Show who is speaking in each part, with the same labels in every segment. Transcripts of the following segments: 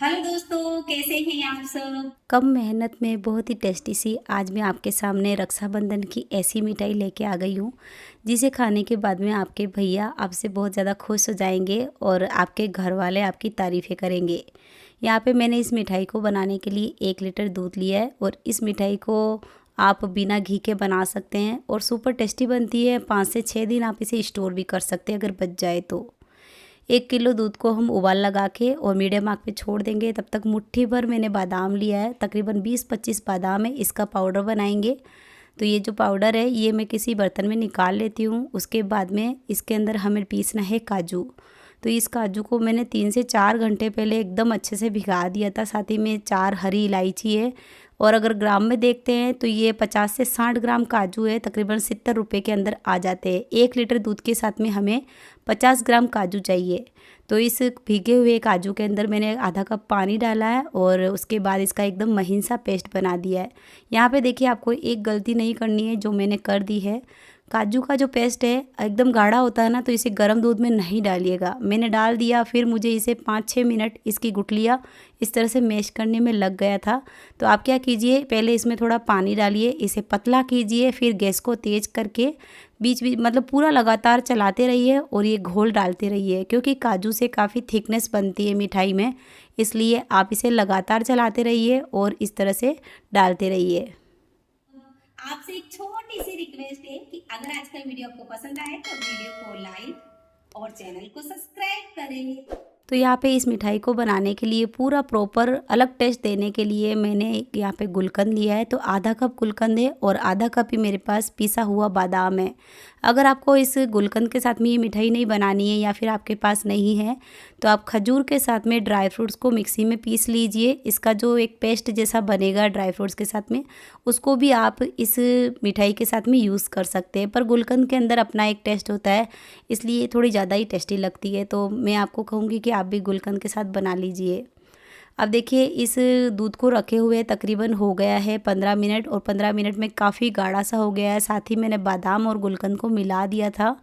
Speaker 1: Hello दोस्तों, कैसे हैं आप सब।
Speaker 2: कम मेहनत में बहुत ही टेस्टी सी आज मैं आपके सामने रक्षाबंधन की ऐसी मिठाई लेके आ गई हूँ जिसे खाने के बाद में आपके भैया आपसे बहुत ज़्यादा खुश हो जाएंगे और आपके घर वाले आपकी तारीफ़ें करेंगे। यहाँ पे मैंने इस मिठाई को बनाने के लिए 1 लीटर दूध लिया है और इस मिठाई को आप बिना घी के बना सकते हैं और सुपर टेस्टी बनती है। 5 से 6 दिन आप इसे स्टोर भी कर सकते हैं अगर बच जाए तो। 1 किलो दूध को हम उबाल लगा के और मीडियम आग पे छोड़ देंगे। तब तक मुट्ठी भर मैंने बादाम लिया है, तकरीबन 20-25 बादाम है। इसका पाउडर बनाएंगे। तो ये जो पाउडर है ये मैं किसी बर्तन में निकाल लेती हूँ। उसके बाद में इसके अंदर हमें पीसना है काजू। तो इस काजू को मैंने 3 से 4 घंटे पहले एकदम अच्छे से भिगा दिया था। साथ ही में 4 हरी इलायची है और अगर ग्राम में देखते हैं तो ये 50 से 60 ग्राम काजू है, तकरीबन 70 रुपये के अंदर आ जाते हैं। 1 लीटर दूध के साथ में हमें 50 ग्राम काजू चाहिए। तो इस भीगे हुए काजू के अंदर मैंने आधा कप पानी डाला है और उसके बाद इसका एकदम महीन सा पेस्ट बना दिया है। यहाँ पे देखिए आपको एक गलती नहीं करनी है जो मैंने कर दी है। काजू का जो पेस्ट है एकदम गाढ़ा होता है ना, तो इसे गर्म दूध में नहीं डालिएगा। मैंने डाल दिया, फिर मुझे इसे 5-6 मिनट इसकी गुठलियाँ इस तरह से मैश करने में लग गया था। तो आप क्या कीजिए, पहले इसमें थोड़ा पानी डालिए, इसे पतला कीजिए, फिर गैस को तेज़ करके बीच बीच मतलब पूरा लगातार चलाते रहिए और ये घोल डालते रहिए, क्योंकि काजू से काफ़ी थिकनेस बनती है मिठाई में। इसलिए आप इसे लगातार चलाते रहिए और इस तरह से डालते रहिए।
Speaker 1: आपसे एक छोटी सी रिक्वेस्ट है कि अगर आज का वीडियो आपको पसंद आए तो वीडियो को लाइक और चैनल को सब्सक्राइब करें।
Speaker 2: तो यहाँ पे इस मिठाई को बनाने के लिए पूरा प्रॉपर अलग टेस्ट देने के लिए मैंने यहाँ पे गुलकंद लिया है। तो आधा कप गुलकंद है और आधा कप ही मेरे पास पिसा हुआ बादाम है। अगर आपको इस गुलकंद के साथ में ये मिठाई नहीं बनानी है या फिर आपके पास नहीं है तो आप खजूर के साथ में ड्राई फ्रूट्स को मिक्सी में पीस लीजिए। इसका जो एक पेस्ट जैसा बनेगा ड्राई फ्रूट्स के साथ में, उसको भी आप इस मिठाई के साथ में यूज़ कर सकते हैं। पर गुलकंद के अंदर अपना एक टेस्ट होता है, इसलिए थोड़ी ज़्यादा ही टेस्टी लगती है। तो मैं आपको कहूँगी कि आप भी गुलकंद के साथ बना लीजिए। अब देखिए इस दूध को रखे हुए तकरीबन हो गया है 15 मिनट और 15 मिनट में काफ़ी गाढ़ा सा हो गया है। साथ ही मैंने बादाम और गुलकंद को मिला दिया था,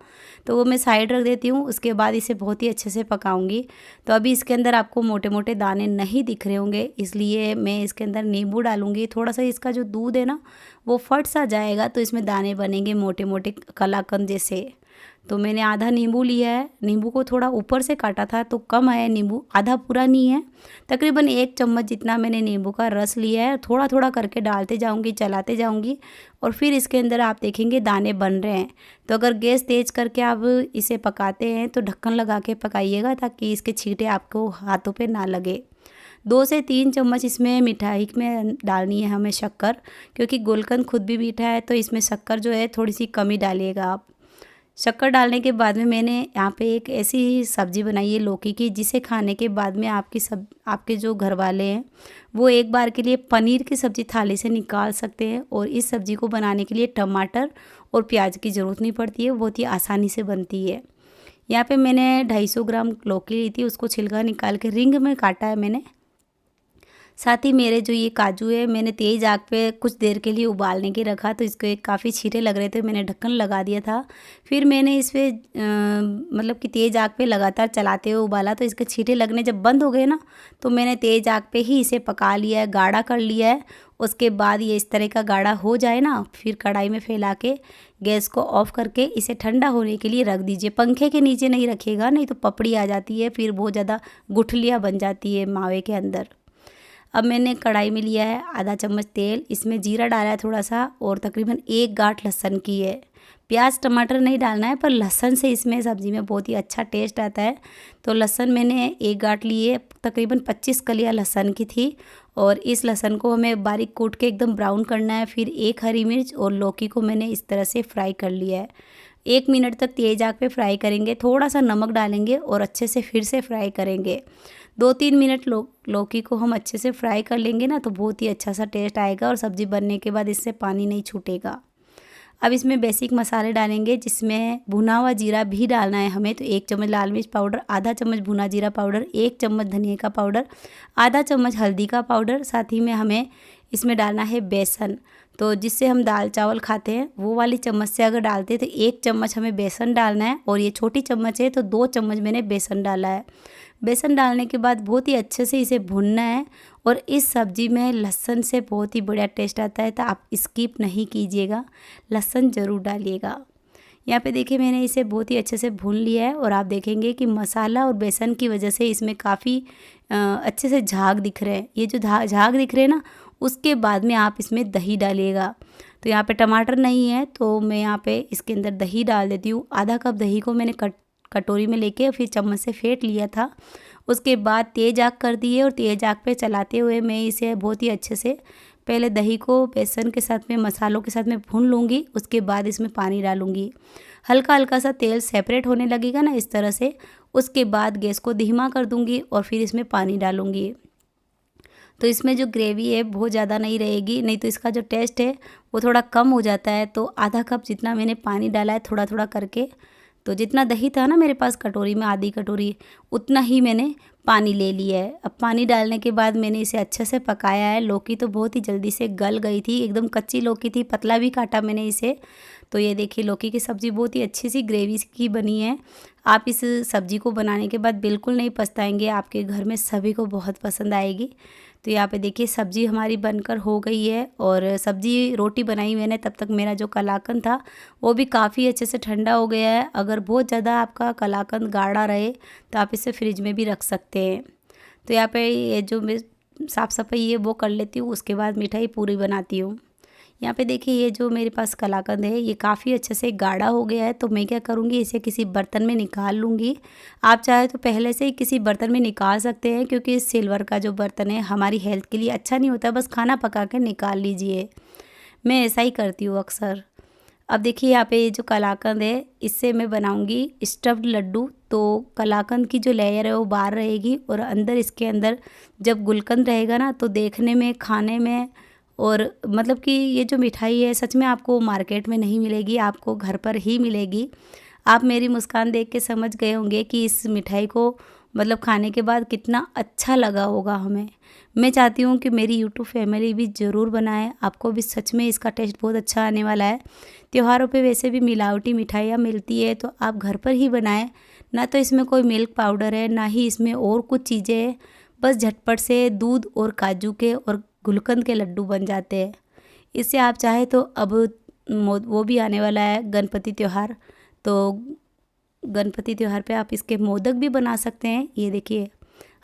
Speaker 2: तो वो मैं साइड रख देती हूँ। उसके बाद इसे बहुत ही अच्छे से पकाऊंगी। तो अभी इसके अंदर आपको मोटे मोटे दाने नहीं दिख रहे होंगे, इसलिए मैं इसके अंदर नींबू डालूंगी। थोड़ा सा इसका जो दूध है ना वो फट सा जाएगा तो इसमें दाने बनेंगे मोटे मोटे कलाकंद जैसे। तो मैंने आधा नींबू लिया है। नींबू को थोड़ा ऊपर से काटा था तो कम है नींबू, आधा पूरा नहीं है। तकरीबन 1 चम्मच जितना मैंने नींबू का रस लिया है। थोड़ा थोड़ा करके डालते जाऊंगी, चलाते जाऊंगी और फिर इसके अंदर आप देखेंगे दाने बन रहे हैं। तो अगर गैस तेज़ करके आप इसे पकाते हैं तो ढक्कन लगा के पकाइएगा ताकि इसके छींटे आपको हाथों पर ना लगे। 2 से 3 चम्मच इसमें मिठाई में डालनी है हमें शक्कर, क्योंकि गुलकंद खुद भी मीठा है तो इसमें शक्कर जो है थोड़ी सी कमी डालिएगा आप। शक्कर डालने के बाद में मैंने यहाँ पे एक ऐसी सब्ज़ी बनाई है लौकी की, जिसे खाने के बाद में आपके जो घर वाले हैं वो एक बार के लिए पनीर की सब्ज़ी थाली से निकाल सकते हैं। और इस सब्ज़ी को बनाने के लिए टमाटर और प्याज की ज़रूरत नहीं पड़ती है, बहुत ही आसानी से बनती है। यहाँ पे मैंने 250 ग्राम लौकी ली थी, उसको छिलका निकाल के रिंग में काटा है मैंने। साथ ही मेरे जो ये काजू है मैंने तेज़ आग पे कुछ देर के लिए उबालने के रखा, तो इसको एक काफ़ी छींटे लग रहे थे, मैंने ढक्कन लगा दिया था। फिर मैंने इस पर मतलब कि तेज़ आग पे लगातार चलाते हुए उबाला, तो इसके छींटे लगने जब बंद हो गए ना तो मैंने तेज़ आग पे ही इसे पका लिया है, गाढ़ा कर लिया है। उसके बाद ये इस तरह का गाढ़ा हो जाए ना, फिर कढ़ाई में फैला के गैस को ऑफ़ करके इसे ठंडा होने के लिए रख दीजिए। पंखे के नीचे नहीं रखिएगा, नहीं तो पपड़ी आ जाती है, फिर बहुत ज़्यादा गुठलियाँ बन जाती है मावे के अंदर। अब मैंने कढ़ाई में लिया है आधा चम्मच तेल, इसमें जीरा डाला है थोड़ा सा और तकरीबन 1 गांठ लहसुन की है। प्याज टमाटर नहीं डालना है, पर लहसुन से इसमें सब्ज़ी में बहुत ही अच्छा टेस्ट आता है। तो लहसुन मैंने 1 गांठ लिए, तकरीबन 25 कलियाँ लहसुन की थी। और इस लहसुन को हमें बारीक कूट के एकदम ब्राउन करना है। फिर 1 हरी मिर्च और लौकी को मैंने इस तरह से फ्राई कर लिया है। 1 मिनट तक तेज़ आग पे फ्राई करेंगे, थोड़ा सा नमक डालेंगे और अच्छे से फिर से फ्राई करेंगे। 2-3 मिनट लौकी को हम अच्छे से फ्राई कर लेंगे ना तो बहुत ही अच्छा सा टेस्ट आएगा और सब्ज़ी बनने के बाद इससे पानी नहीं छूटेगा। अब इसमें बेसिक मसाले डालेंगे, जिसमें भुना हुआ जीरा भी डालना है हमें। तो 1 चम्मच लाल मिर्च पाउडर, आधा चम्मच भुना जीरा पाउडर, 1 चम्मच धनिया का पाउडर, आधा चम्मच हल्दी का पाउडर। साथ ही में हमें इसमें डालना है बेसन। तो जिससे हम दाल चावल खाते हैं वो वाली चम्मच से अगर डालते हैं तो 1 चम्मच हमें बेसन डालना है, और ये छोटी चम्मच है तो 2 चम्मच मैंने बेसन डाला है। बेसन डालने के बाद बहुत ही अच्छे से इसे भूनना है। और इस सब्ज़ी में लहसुन से बहुत ही बढ़िया टेस्ट आता है, तो आप स्किप नहीं कीजिएगा, लहसुन ज़रूर डालिएगा। यहाँ पे देखिए मैंने इसे बहुत ही अच्छे से भून लिया है, और आप देखेंगे कि मसाला और बेसन की वजह से इसमें काफ़ी अच्छे से झाग दिख रहे हैं। ये जो झाग दिख रहे हैं ना, उसके बाद में आप इसमें दही डालिएगा। तो यहाँ पे टमाटर नहीं है तो मैं यहाँ पे इसके अंदर दही डाल देती हूँ। आधा कप दही को मैंने कटोरी में लेके फिर चम्मच से फेंट लिया था। उसके बाद तेज़ आग कर दी है, और तेज़ आग पे चलाते हुए मैं इसे बहुत ही अच्छे से पहले दही को बेसन के साथ में मसालों के साथ में भून लूँगी। उसके बाद इसमें पानी डालूँगी। हल्का हल्का सा तेल सेपरेट होने लगेगा ना इस तरह से, उसके बाद गैस को धीमा कर दूँगी और फिर इसमें पानी डालूँगी। तो इसमें जो ग्रेवी है बहुत ज़्यादा नहीं रहेगी, नहीं तो इसका जो टेस्ट है वो थोड़ा कम हो जाता है। तो आधा कप जितना मैंने पानी डाला है थोड़ा थोड़ा करके। तो जितना दही था ना मेरे पास कटोरी में, आधी कटोरी, उतना ही मैंने पानी ले लिया है। अब पानी डालने के बाद मैंने इसे अच्छे से पकाया है। लौकी तो बहुत ही जल्दी से गल गई थी, एकदम कच्ची लौकी थी, पतला भी काटा मैंने इसे। तो ये देखिए लौकी की सब्ज़ी बहुत ही अच्छी सी ग्रेवी की बनी है। आप इस सब्ज़ी को बनाने के बाद बिल्कुल नहीं पछताएंगे, आपके घर में सभी को बहुत पसंद आएगी। तो यहाँ पे देखिए सब्ज़ी हमारी बनकर हो गई है, और सब्ज़ी रोटी बनाई मैंने, तब तक मेरा जो कलाकंद था वो भी काफ़ी अच्छे से ठंडा हो गया है। अगर बहुत ज़्यादा आपका कलाकंद गाढ़ा रहे तो आप इसे फ्रिज में भी रख सकते हैं। तो यहाँ पे ये जो मैं साफ़ सफाई है वो कर लेती हूँ, उसके बाद मिठाई पूरी बनाती हूँ। यहाँ पे देखिए ये जो मेरे पास कलाकंद है ये काफ़ी अच्छे से गाढ़ा हो गया है। तो मैं क्या करूँगी, इसे किसी बर्तन में निकाल लूँगी। आप चाहे तो पहले से ही किसी बर्तन में निकाल सकते हैं, क्योंकि सिल्वर का जो बर्तन है हमारी हेल्थ के लिए अच्छा नहीं होता, बस खाना पका के निकाल लीजिए। मैं ऐसा ही करती हूँ अक्सर। अब देखिए यहाँ पे ये जो कलाकंद है इससे मैं बनाऊँगी स्टफ्ड लड्डू। तो कलाकंद की जो लेयर है वो बाहर रहेगी, और अंदर इसके अंदर जब गुलकंद रहेगा ना, तो देखने में, खाने में, और मतलब कि ये जो मिठाई है सच में आपको मार्केट में नहीं मिलेगी, आपको घर पर ही मिलेगी। आप मेरी मुस्कान देख के समझ गए होंगे कि इस मिठाई को मतलब खाने के बाद कितना अच्छा लगा होगा हमें। मैं चाहती हूँ कि मेरी यूट्यूब फैमिली भी ज़रूर बनाए, आपको भी सच में इसका टेस्ट बहुत अच्छा आने वाला है। त्योहारों पे वैसे भी मिलावटी मिठाइयाँ मिलती है, तो आप घर पर ही बनाएं। ना तो इसमें कोई मिल्क पाउडर है, ना ही इसमें और कुछ चीज़ें हैं, बस झटपट से दूध और काजू के और गुलकंद के लड्डू बन जाते हैं। इससे आप चाहे तो अब वो भी आने वाला है गणपति त्यौहार, तो गणपति त्यौहार पे आप इसके मोदक भी बना सकते हैं। ये देखिए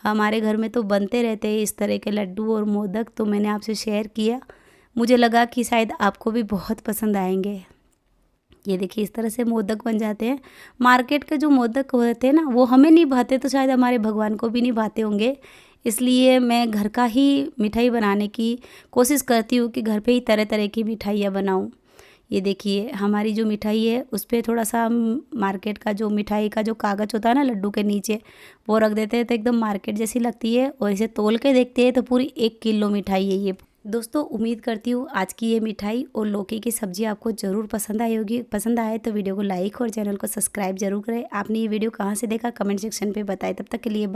Speaker 2: हमारे घर में तो बनते रहते हैं इस तरह के लड्डू और मोदक, तो मैंने आपसे शेयर किया। मुझे लगा कि शायद आपको भी बहुत पसंद आएंगे। ये देखिए इस तरह से मोदक बन जाते हैं। मार्केट के जो मोदक होते हैं ना वो हमें नहीं भाते, तो शायद हमारे भगवान को भी नहीं भाते होंगे। इसलिए मैं घर का ही मिठाई बनाने की कोशिश करती हूँ कि घर पे ही तरह तरह की मिठाइयाँ बनाऊँ। ये देखिए हमारी जो मिठाई है उस पर थोड़ा सा हम मार्केट का जो मिठाई का जो कागज़ होता है ना लड्डू के नीचे, वो रख देते हैं, तो एकदम मार्केट जैसी लगती है। और इसे तोल के देखते हैं तो पूरी 1 किलो मिठाई है ये। दोस्तों उम्मीद करती हूँ आज की ये मिठाई और लौकी की सब्ज़ी आपको ज़रूर पसंद आई होगी। पसंद आए तो वीडियो को लाइक और चैनल को सब्सक्राइब जरूर करें। आपने ये वीडियो कहाँ से देखा कमेंट सेक्शन पे बताएं। तब तक के लिए